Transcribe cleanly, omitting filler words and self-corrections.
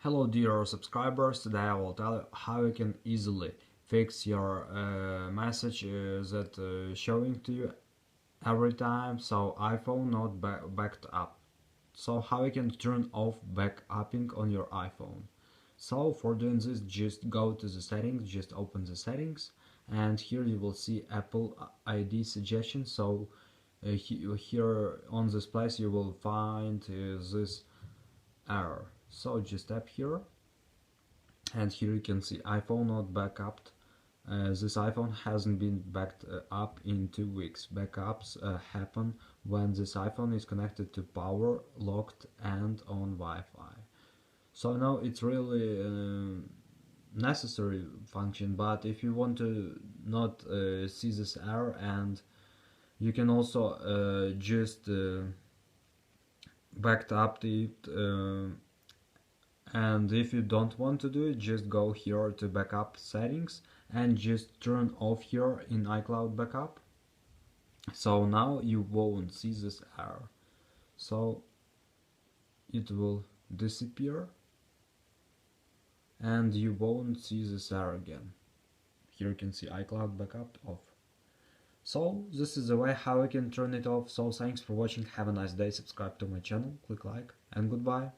Hello dear subscribers, today I will tell you how you can easily fix your message that showing to you every time, so iPhone not backed up. So how you can turn off backupping on your iPhone. So for doing this, just go to the settings, just open the settings, and here you will see Apple ID suggestions. So here on this place you will find this error. So just tap here, and here you can see iPhone not backupped. This iPhone hasn't been backed up in 2 weeks. Backups happen when this iPhone is connected to power, locked, and on Wi-Fi. So now it's really necessary function, but if you want to not see this error, and you can also just backed up it. And if you don't want to do it, just go here to backup settings and just turn off here in iCloud backup. So now you won't see this error, so it will disappear and you won't see this error again. Here you can see iCloud backup off. So this is the way how you can turn it off. So thanks for watching, have a nice day, subscribe to my channel, click like, and goodbye.